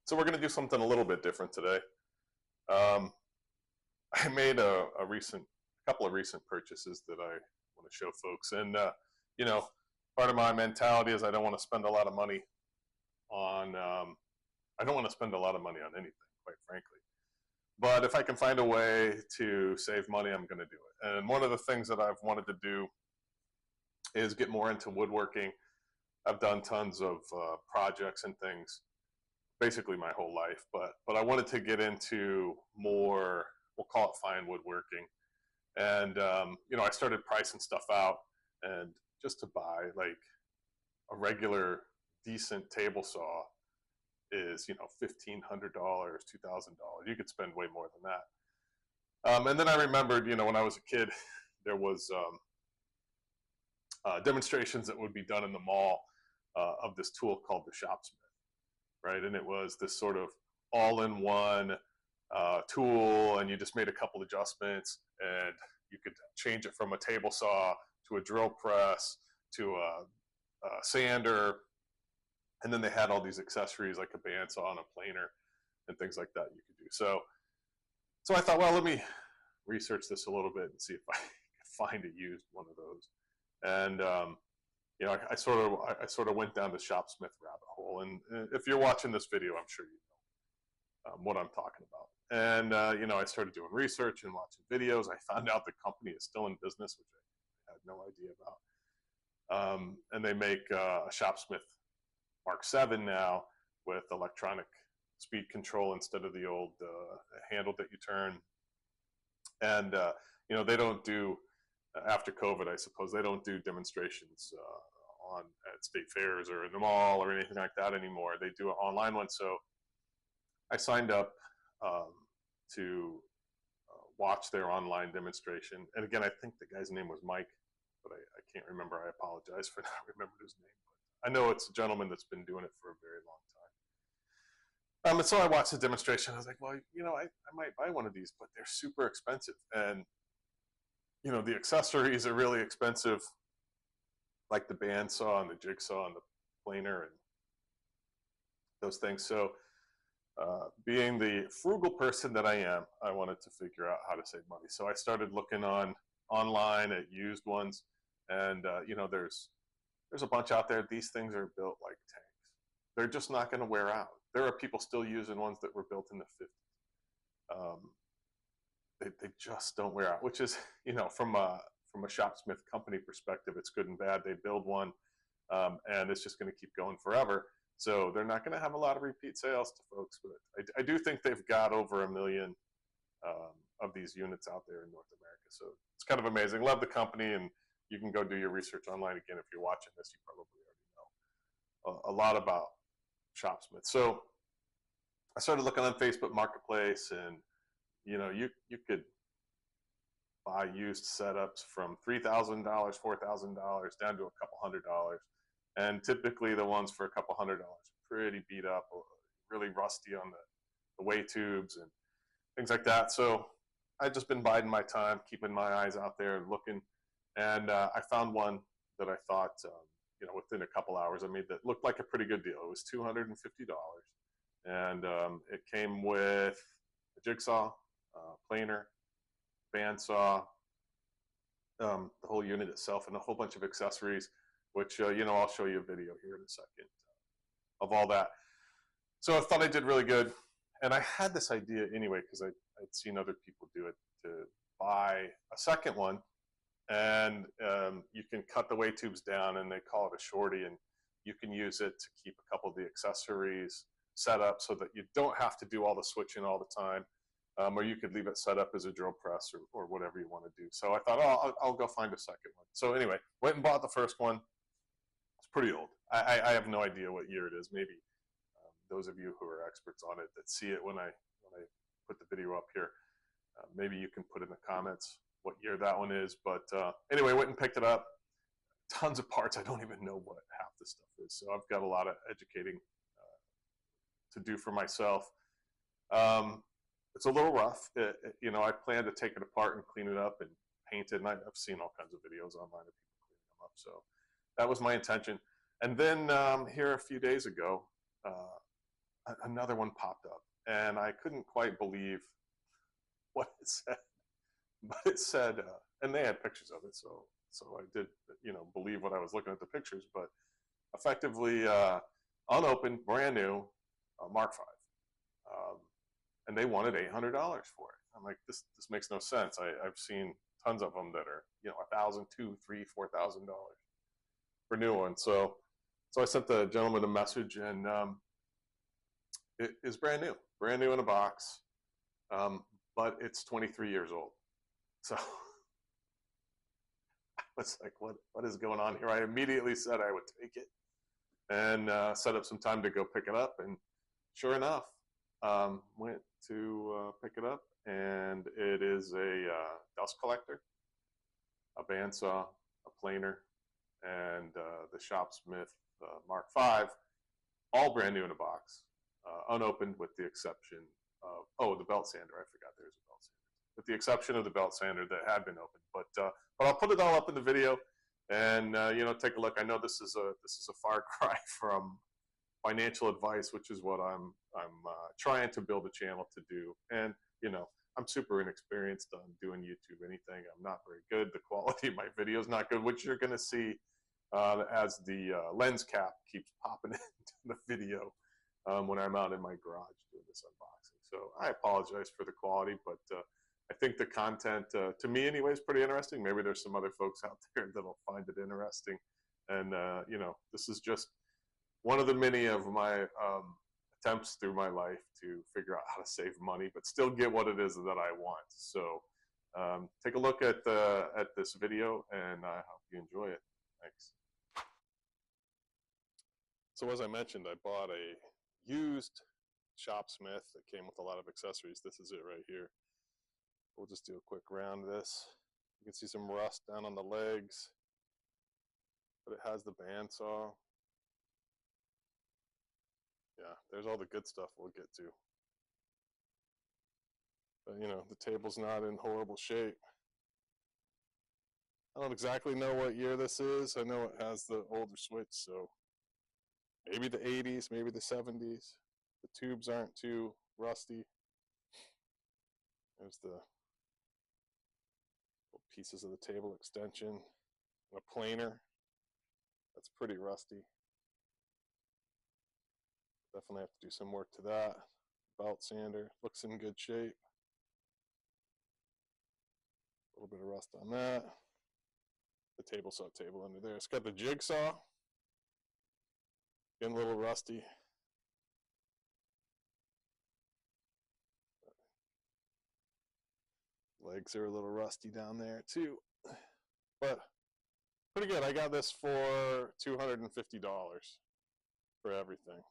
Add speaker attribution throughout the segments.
Speaker 1: So we're going to do something a little bit different today. I made a couple of recent purchases that I want to show folks. And, you know, part of my mentality is I don't want to spend a lot of money on, I don't want to spend a lot of money on anything, quite frankly. But if I can find a way to save money, I'm going to do it. And one of the things that I've wanted to do is get more into woodworking. I've done tons of projects and things basically my whole life, but I wanted to get into more, we'll call it fine woodworking. And I started pricing stuff out, and just to buy like a regular decent table saw is $1,500, $2,000. You could spend way more than that. And then I remembered, when I was a kid, there was demonstrations that would be done in the mall of this tool called the Shopsmith. Right, and it was this sort of all-in-one tool, and you just made a couple adjustments, and you could change it from a table saw to a drill press to a sander, and then they had all these accessories like a bandsaw and a planer and things like that you could do. So I thought, well, let me research this a little bit and see if I can find a used one of those. And I sort of went down the Shopsmith rabbit hole, and if you're watching this video, I'm sure you know what I'm talking about. And I started doing research and watching videos. I found out the company is still in business, which I had no idea about. And they make a Shopsmith Mark VII now with electronic speed control instead of the old handle that you turn. And they don't do, after COVID, I suppose, they don't do demonstrations at state fairs or in the mall or anything like that anymore. They do an online one. So I signed up to watch their online demonstration. And again, I think the guy's name was Mike, but I can't remember. I apologize for not remembering his name. But I know it's a gentleman that's been doing it for a very long time. And so I watched the demonstration. I was like, well, I might buy one of these, but they're super expensive. And the accessories are really expensive, like the bandsaw and the jigsaw and the planer and those things. So being the frugal person that I am, I wanted to figure out how to save money. So I started looking online at used ones, and there's a bunch out there. These things are built like tanks. They're just not going to wear out. There are people still using ones that were built in the 50s. They just don't wear out, which is, from a Shopsmith company perspective, it's good and bad. They build one, and it's just going to keep going forever. So they're not going to have a lot of repeat sales to folks, but I do think they've got over 1 million of these units out there in North America. So it's kind of amazing. Love the company, and you can go do your research online. Again, if you're watching this, you probably already know a lot about Shopsmith. So I started looking on Facebook Marketplace, and you could buy used setups from $3,000, $4,000 down to a couple $100. And typically the ones for a couple $100 are pretty beat up, or really rusty on the way tubes and things like that. So I've just been biding my time, keeping my eyes out there and looking. And I found one that I thought, within a couple hours, that looked like a pretty good deal. It was $250. And it came with a jigsaw, planer, bandsaw, the whole unit itself, and a whole bunch of accessories, which, I'll show you a video here in a second of all that. So I thought I did really good. And I had this idea anyway, because I'd seen other people do it, to buy a second one. And you can cut the way tubes down, and they call it a shorty, and you can use it to keep a couple of the accessories set up so that you don't have to do all the switching all the time. Or you could leave it set up as a drill press or whatever you want to do. So I thought, oh, I'll go find a second one. So anyway, went and bought the first one. It's pretty old. I have no idea what year it is. Maybe those of you who are experts on it that see it when I put the video up here, maybe you can put in the comments what year that one is. But anyway, went and picked it up. Tons of parts. I don't even know what half the stuff is. So I've got a lot of educating to do for myself. It's a little rough. I plan to take it apart and clean it up and paint it. And I've seen all kinds of videos online of people cleaning them up. So that was my intention. And then here a few days ago, another one popped up, and I couldn't quite believe what it said. But it said, and they had pictures of it, so I did, believe what I was looking at the pictures. But effectively, unopened, brand new, Mark V, and they wanted $800 for it. I'm like, this makes no sense. I've seen tons of them that are $1,000, $2,000, $3,000, $4,000 for new ones. So I sent the gentleman a message, and it is brand new in a box, but it's 23 years old. So I was like, what is going on here? I immediately said I would take it and set up some time to go pick it up. And sure enough, went to pick it up, and it is a dust collector, a bandsaw, a planer, and the Shopsmith Mark V, all brand new in a box, unopened with the exception of, the belt sander. I forgot there's a belt sander. With the exception of the belt sander that had been opened. But I'll put it all up in the video, and take a look. I know this is a far cry from financial advice, which is what I'm trying to build a channel to do. And I'm super inexperienced on doing YouTube anything. I'm not very good. The quality of my video is not good, which you're going to see as the lens cap keeps popping into the video when I'm out in my garage doing this unboxing. So I apologize for the quality, but I think the content, to me anyway, is pretty interesting. Maybe there's some other folks out there that'll find it interesting. And, this is just one of the many of my attempts through my life to figure out how to save money, but still get what it is that I want. So take a look at this video, and I hope you enjoy it. Thanks. So as I mentioned, I bought a used Shopsmith that came with a lot of accessories. This is it right here. We'll just do a quick round of this. You can see some rust down on the legs, but it has the bandsaw. Yeah, there's all the good stuff we'll get to. But the table's not in horrible shape. I don't exactly know what year this is. I know it has the older switch, so maybe the 80s, maybe the 70s. The tubes aren't too rusty. There's the pieces of the table extension, a planer that's pretty rusty. Definitely have to do some work to that. Belt sander looks in good shape. A little bit of rust on that. The table saw table under there. It's got the jigsaw, getting a little rusty. Legs are a little rusty down there too, but pretty good. I got this for $250 for everything,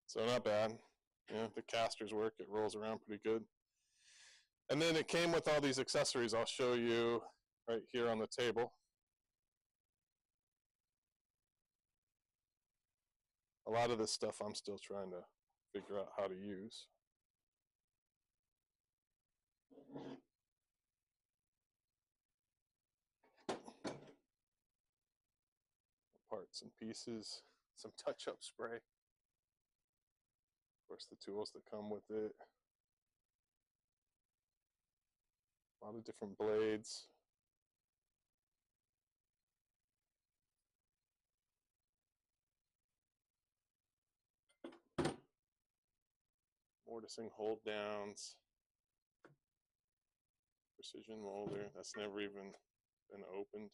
Speaker 1: so not bad. The casters work. It rolls around pretty good. And then it came with all these accessories I'll show you right here on the table. A lot of this stuff I'm still trying to figure out how to use. Parts and pieces, some touch-up spray. Of course, the tools that come with it. A lot of different blades. Mortising hold downs. Precision molder, that's never even been opened.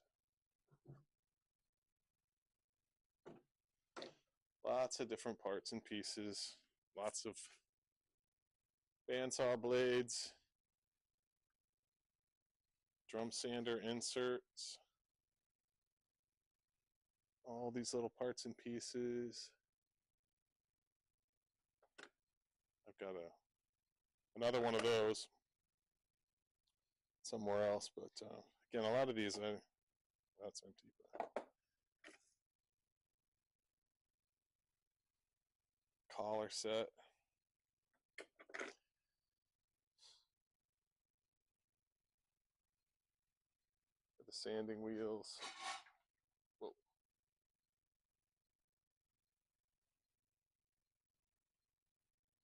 Speaker 1: Lots of different parts and pieces. Lots of bandsaw blades. Drum sander inserts. All these little parts and pieces. I've got another one of those somewhere else, but again, a lot of these, that's empty. But collar set. For the sanding wheels. Whoa.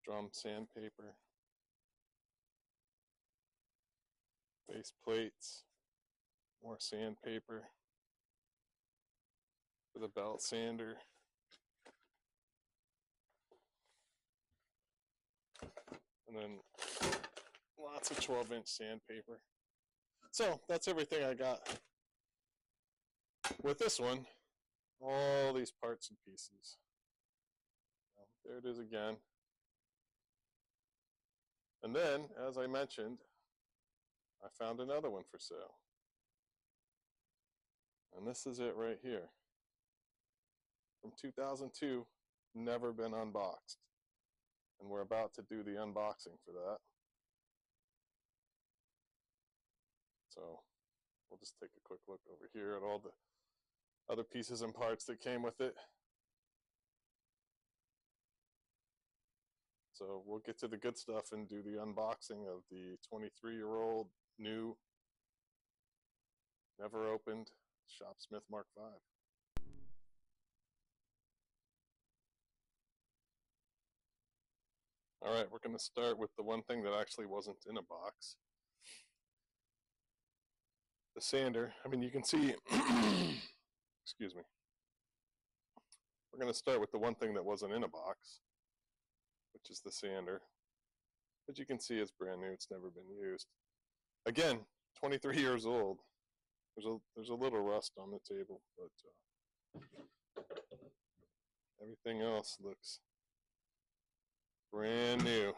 Speaker 1: drum sandpaper, base plates, more sandpaper for the belt sander. And then lots of 12-inch sandpaper. So that's everything I got. With this one, all these parts and pieces. There it is again. And then, as I mentioned, I found another one for sale. And this is it right here. From 2002, never been unboxed. And we're about to do the unboxing for that. So we'll just take a quick look over here at all the other pieces and parts that came with it. So we'll get to the good stuff and do the unboxing of the 23-year-old new, never opened Shopsmith Mark V. All right, we're going to start with the one thing that actually wasn't in a box. The sander. I mean, you can see, excuse me. We're going to start with the one thing that wasn't in a box, which is the sander. But you can see it's brand new. It's never been used. Again, 23 years old. There's a little rust on the table, but everything else looks brand new.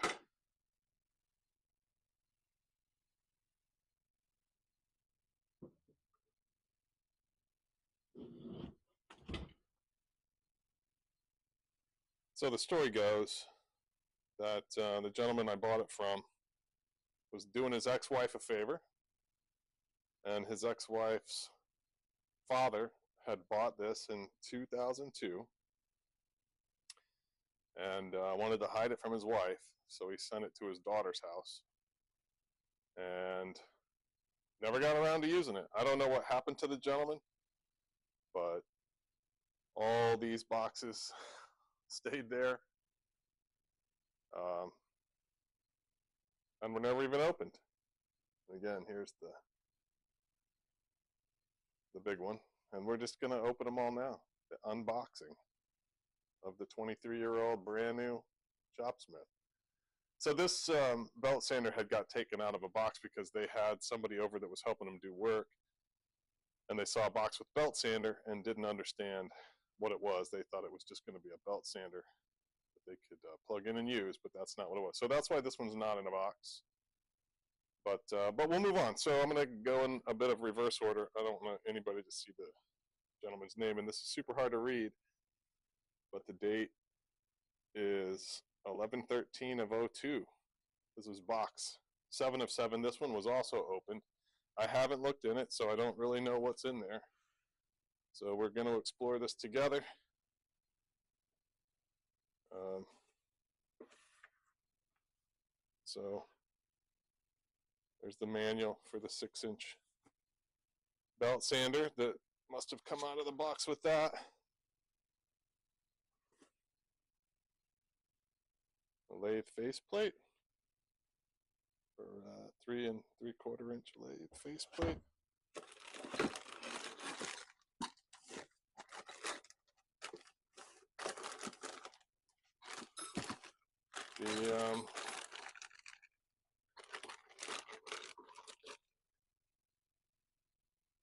Speaker 1: So the story goes that the gentleman I bought it from was doing his ex-wife a favor, and his ex-wife's father had bought this in 2002 and wanted to hide it from his wife, so he sent it to his daughter's house and never got around to using it. I don't know what happened to the gentleman, but all these boxes stayed there and were never even opened. Again, here's the big one, and we're just going to open them all now. The unboxing of the 23-year-old brand new Shopsmith. So this belt sander had got taken out of a box because they had somebody over that was helping them do work, and they saw a box with belt sander and didn't understand what it was. They thought it was just going to be a belt sander that they could plug in and use, but that's not what it was. So that's why this one's not in a box. But we'll move on. So I'm going to go in a bit of reverse order. I don't want anybody to see the gentleman's name, and this is super hard to read, but the date is 11/13 of 02. This is box 7 of 7. This one was also opened. I haven't looked in it, so I don't really know what's in there. So we're going to explore this together. So there's the manual for the 6-inch belt sander that must have come out of the box with that. A lathe faceplate for 3 3/4 inch lathe faceplate.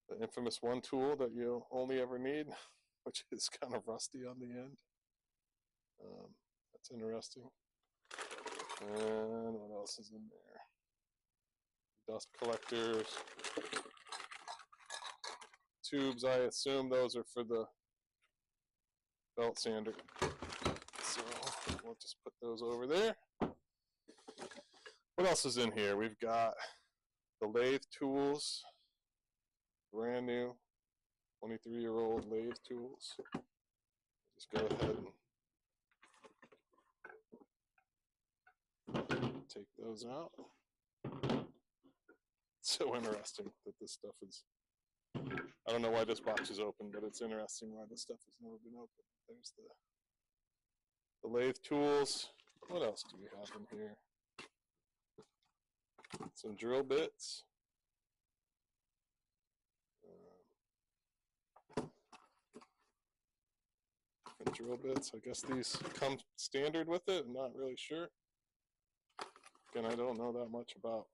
Speaker 1: The infamous one tool that you'll only ever need, which is kind of rusty on the end. That's interesting. And what else is in there? Dust collectors. Tubes, I assume those are for the belt sander. So we'll just put those over there. What else is in here? We've got the lathe tools. Brand new 23-year-old lathe tools. Just go ahead and take those out. It's so interesting that this stuff is, I don't know why this box is open, but it's interesting why this stuff has never been opened. There's the lathe tools.
Speaker 2: What else do we have in here? Some drill bits. And drill bits. I guess these come standard with it. I'm not really sure. Again, I don't know that much about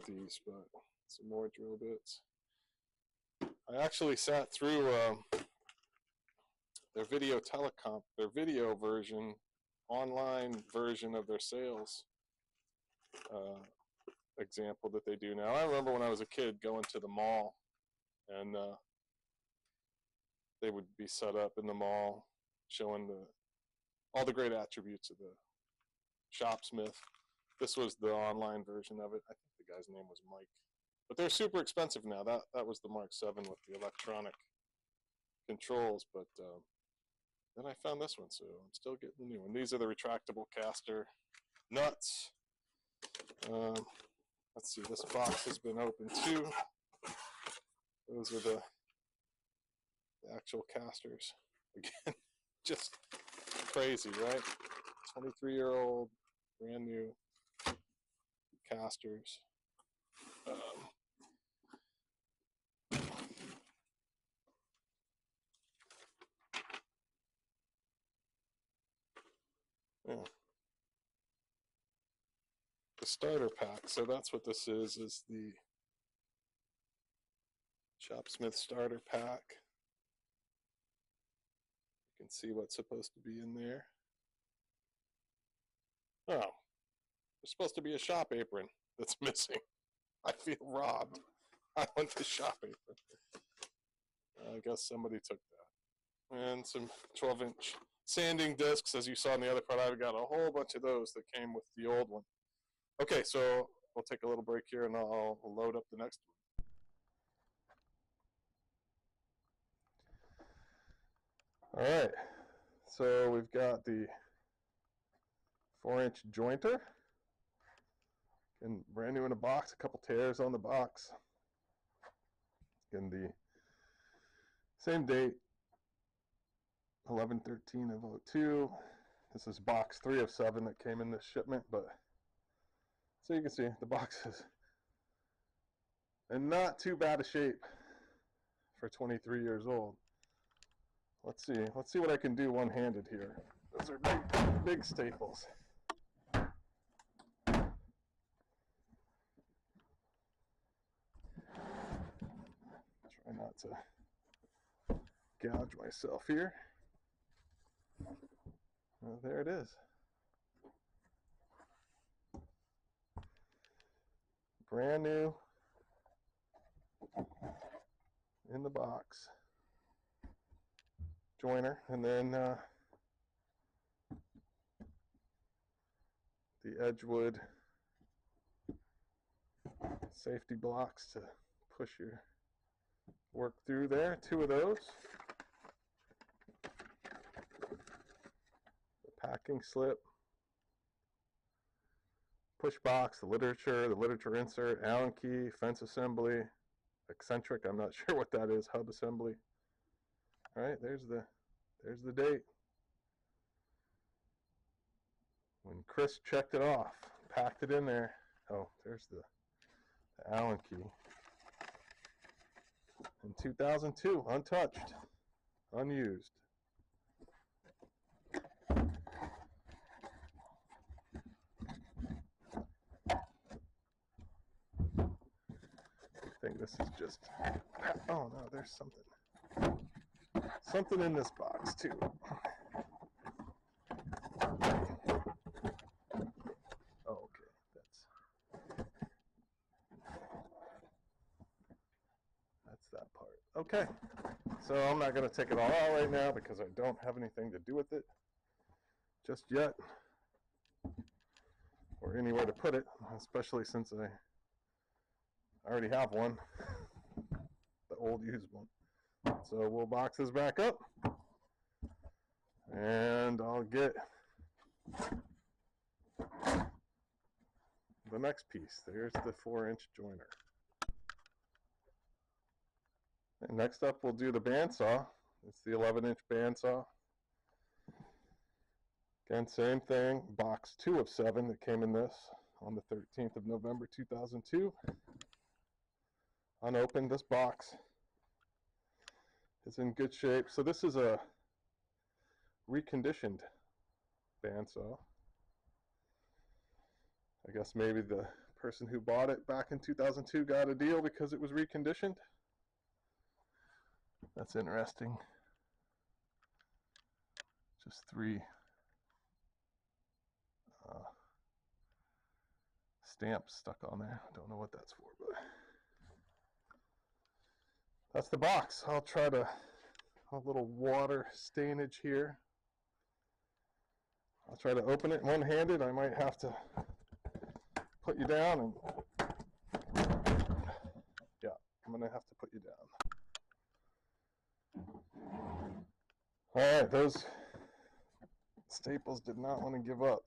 Speaker 2: these, but some more drill bits. I actually sat through their their video version, online version of their sales example that they do now. I remember when I was a kid going to the mall, and they would be set up in the mall showing all the great attributes of the Shopsmith. This was the online version of it. I think the guy's name was Mike. But they're super expensive now. That was the Mark 7 with the electronic controls. But then I found this one, so I'm still getting the new one. These are the retractable caster nuts. Let's see, this box has been opened too. Those are the actual casters. Again, just crazy, right? 23-year-old, brand new casters. Yeah. The starter pack. So that's what this is the Shopsmith starter pack. You can see what's supposed to be in there. Oh, there's supposed to be a shop apron that's missing. I feel robbed. I want the shop apron. I guess somebody took that. And some 12-inch sanding discs, as you saw in the other part. I've got a whole bunch of those that came with the old one. Okay, so we'll take a little break here and I'll load up the next one. All right, so we've got the 4-inch jointer, and brand new in a box, a couple tears on the box. In the same date, 11/13 of 02. This is box 3 of 7 that came in this shipment, but so you can see the box is in not too bad a shape for 23 years old. Let's see what I can do one-handed here. Those are big staples. Try not to gouge myself here. Well, there it is. Brand new in the box joiner, and then the Edgewood safety blocks to push your work through there. 2 of those. The packing slip, push box, the literature insert, Allen key, fence assembly, eccentric, I'm not sure what that is, hub assembly. All right, there's the date. When Chris checked it off, packed it in there. Oh, there's the Allen key. In 2002, untouched, unused. I think this is just, oh no, there's something in this box too. Oh, okay, that's that part. Okay, so I'm not going to take it all out right now because I don't have anything to do with it just yet, or anywhere to put it, especially since I already have one, the old used one. So we'll box this back up, and I'll get the next piece. There's the 4-inch joiner. And next up we'll do the bandsaw. It's the 11-inch bandsaw. Again, same thing, box 2 of 7 that came in this on the 13th of November 2002. Unopened, this box is in good shape. So this is a reconditioned bandsaw. I guess maybe the person who bought it back in 2002 got a deal because it was reconditioned. That's interesting. Just 3 stamps stuck on there. Don't know what that's for, but that's the box. I'll try to, a little water stainage here. I'll try to open it one-handed. I might have to put you down and, yeah, I'm gonna have to put you down. All right, those staples did not want to give up,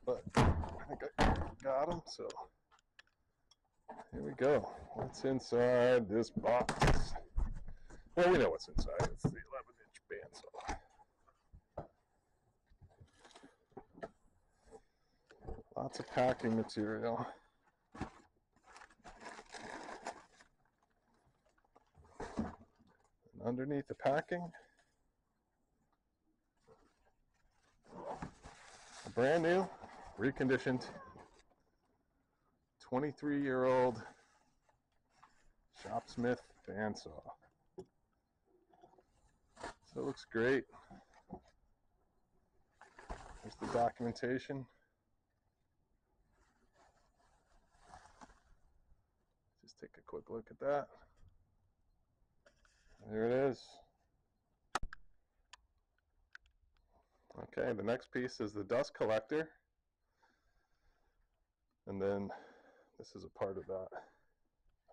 Speaker 2: but I think I got them, so here we go. What's inside this box? Well, we know what's inside. It's the 11-inch bandsaw. Lots of packing material. And underneath the packing, a brand new, reconditioned, 23-year-old Shopsmith bandsaw. So it looks great. There's the documentation. Just take a quick look at that. There it is. Okay, the next piece is the dust collector. And then this is a part of that.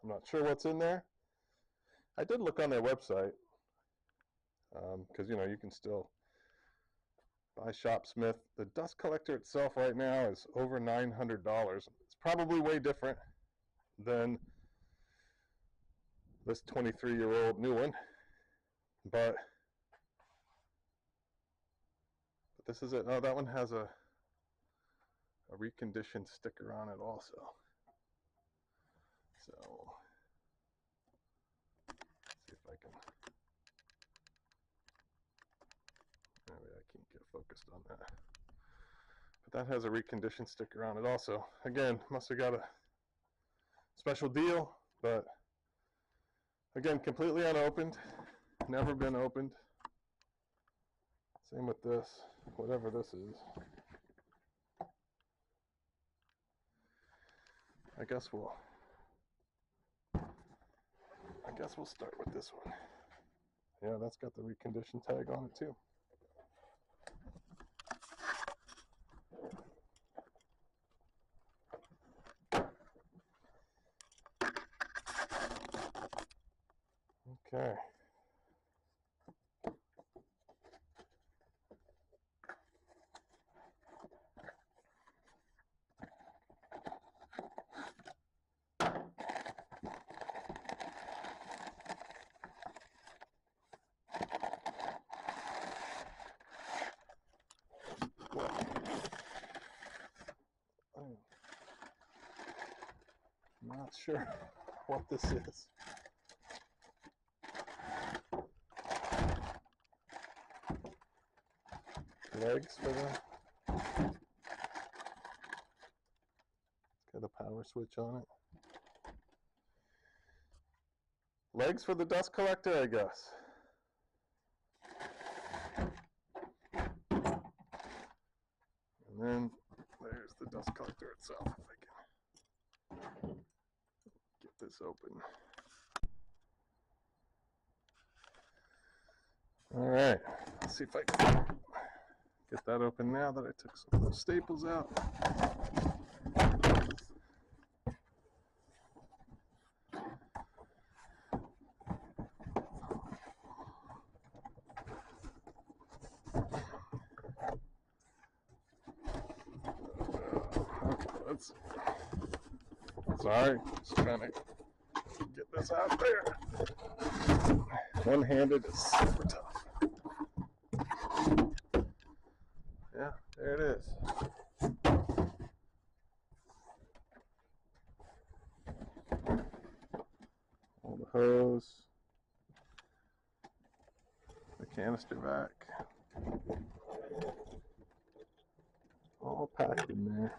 Speaker 2: I'm not sure what's in there. I did look on their website because, you know, you can still buy Shopsmith. The dust collector itself right now is over $900. It's probably way different than this 23-year-old new one, but this is it. Oh, that one has a reconditioned sticker on it also. So let's see if I can, maybe I can't get focused on that. But that has a reconditioned sticker on it also. Again, must have got a special deal, but again, completely unopened, never been opened. Same with this, whatever this is. I guess we'll start with this one. Yeah, that's got the reconditioned tag on it too. Okay. I'm not sure what this is. Legs for the, it's got a power switch on it. Legs for the dust collector, I guess. And then there's the dust collector itself, if I can get this open. All right, let's see if I can get that open now that I took some of those staples out. Okay, sorry, just trying to get this out there. One-handed is super tough.
Speaker 1: There it is. All the hose, the canister vac, all packed in there.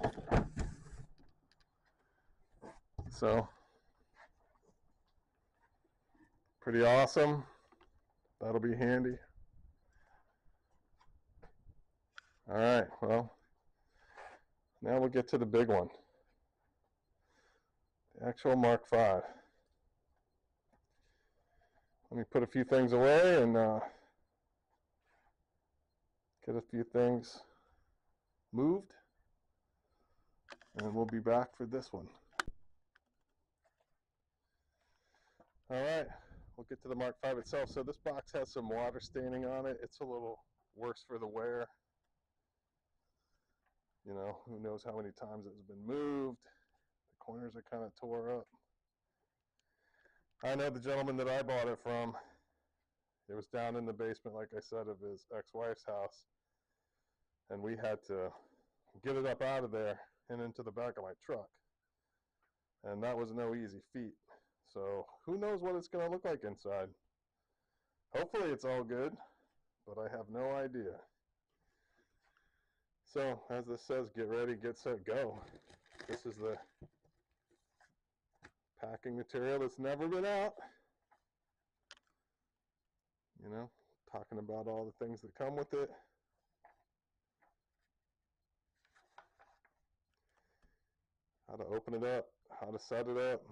Speaker 1: So, pretty awesome. That'll be handy. All right, well, now we'll get to the big one. The actual Mark V. Let me put a few things away and get a few things moved, and we'll be back for this one. All right, we'll get to the Mark V itself. So this box has some water staining on it. It's a little worse for the wear. You know, who knows how many times it's been moved. The corners are kind of tore up. I know the gentleman that I bought it from. It was down in the basement, like I said, of his ex-wife's house. And we had to get it up out of there and into the back of my truck. And that was no easy feat. So who knows what it's going to look like inside. Hopefully it's all good, but I have no idea. So as this says, get ready, get set, go. This is the packing material that's never been out. You know, talking about all the things that come with it. How to open it up, how to set it up,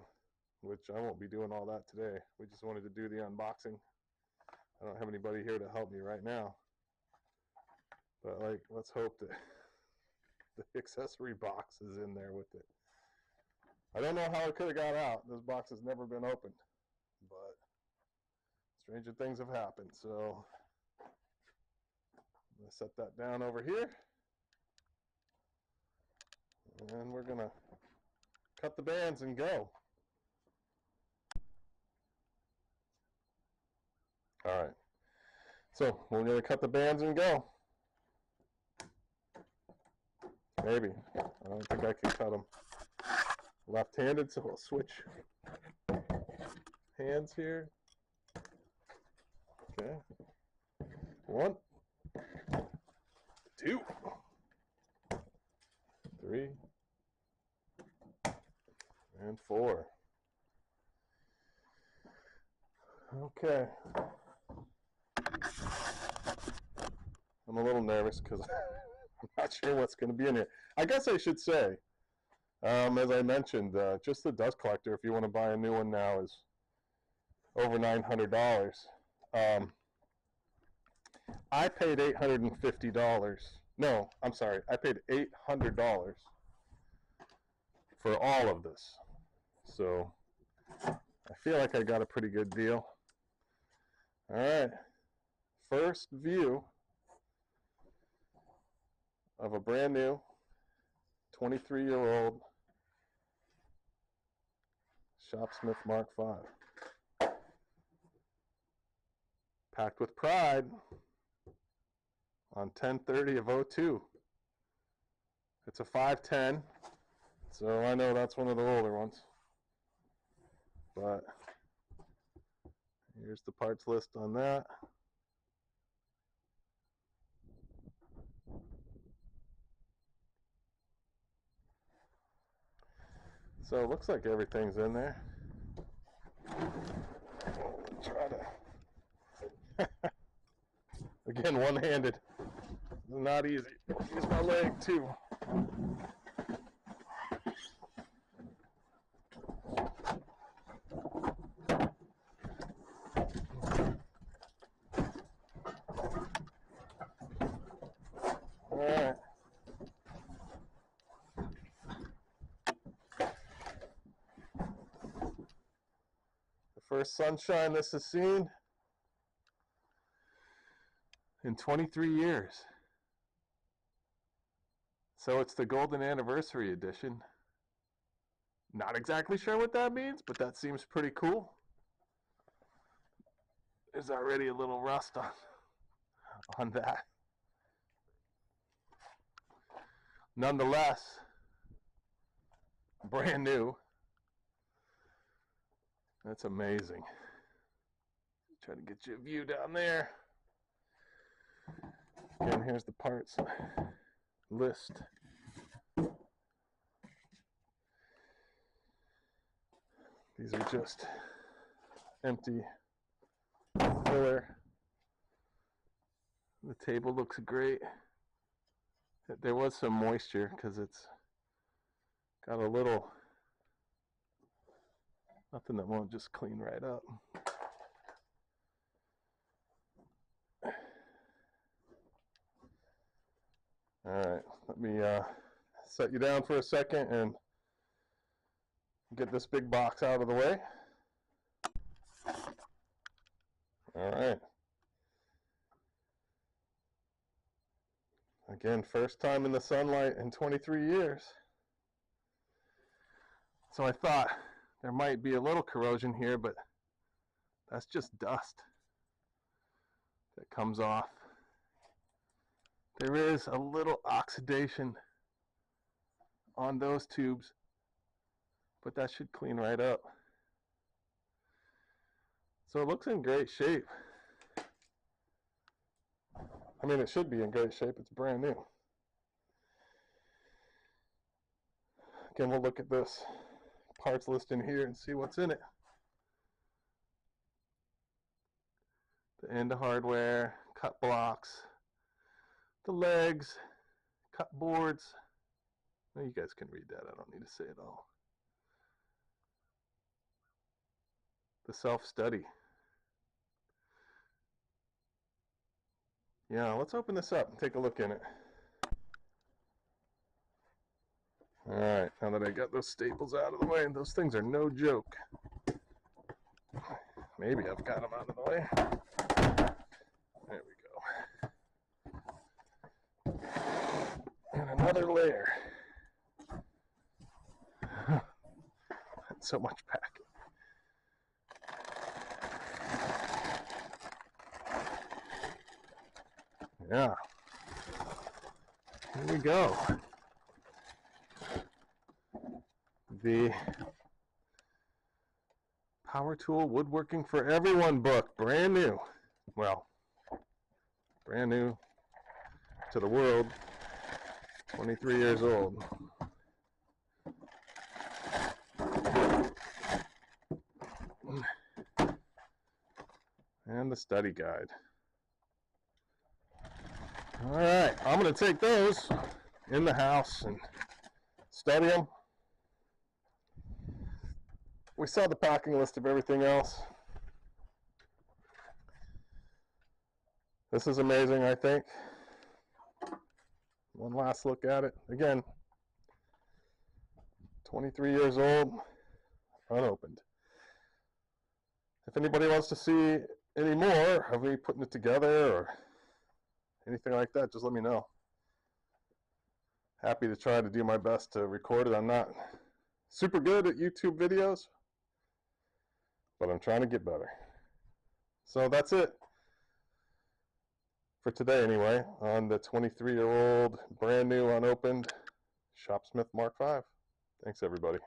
Speaker 1: which I won't be doing all that today. We just wanted to do the unboxing. I don't have anybody here to help me right now. But like, let's hope that the accessory box is in there with it. I don't know how it could have got out. This box has never been opened. But stranger things have happened. So I'm going to set that down over here. And we're going to cut the bands and go. All right. So we're going to cut the bands and go. Maybe. I don't think I can cut them left-handed, so we'll switch hands here. Okay. 1, 2, 3, and 4. Okay. I'm a little nervous because I'm not sure what's going to be in here. I guess I should say, as I mentioned, just the dust collector, if you want to buy a new one now, is over $900. I paid $850. No, I'm sorry. I paid $800 for all of this. So I feel like I got a pretty good deal. All right. First view of a brand new 23-year-old Shopsmith Mark V. Packed with pride on 10/30 of 02. It's a 510, so I know that's one of the older ones. But here's the parts list on that. So it looks like everything's in there. Try to again, one-handed. Not easy. Use my leg too. Alright. The first sunshine this has seen in 23 years. So it's the Golden Anniversary Edition. Not exactly sure what that means, but that seems pretty cool. There's already a little rust on that.
Speaker 2: nonetheless, brand new. That's amazing. Try to get you a view down there. Again, here's the parts list. These are just empty filler. The table looks great. There was some moisture because it's got a little, nothing that won't just clean right up. All right, let me set you down for a second and get this big box out of the way. All right. Again, first time in the sunlight in 23 years. So I thought there might be a little corrosion here, but that's just dust that comes off. There is a little oxidation on those tubes, but that should clean right up. So it looks in great shape. I mean, it should be in great shape. It's brand new. Again, we'll look at this parts list in here and see what's in it. The end of hardware, cut blocks, the legs, cut boards. Well, you guys can read that. I don't need to say it all. The self-study. Yeah, let's open this up and take a look in it. All right, now that I got those staples out of the way, those things are no joke. Maybe I've got them out of the way. There we go. And another layer. That's so much packing. Yeah. Here we go. The Power Tool Woodworking for Everyone book, brand new. Well, brand new to the world, 23 years old. And the study guide. All right, I'm going to take those in the house and study them. We saw the packing list of everything else. This is amazing, I think. One last look at it. Again, 23 years old, unopened. If anybody wants to see any more of me putting it together or anything like that, just let me know. Happy to try to do my best to record it. I'm not super good at YouTube videos, but I'm trying to get better. So that's it for today anyway, on the 23-year-old, brand new, unopened Shopsmith Mark V. Thanks, everybody.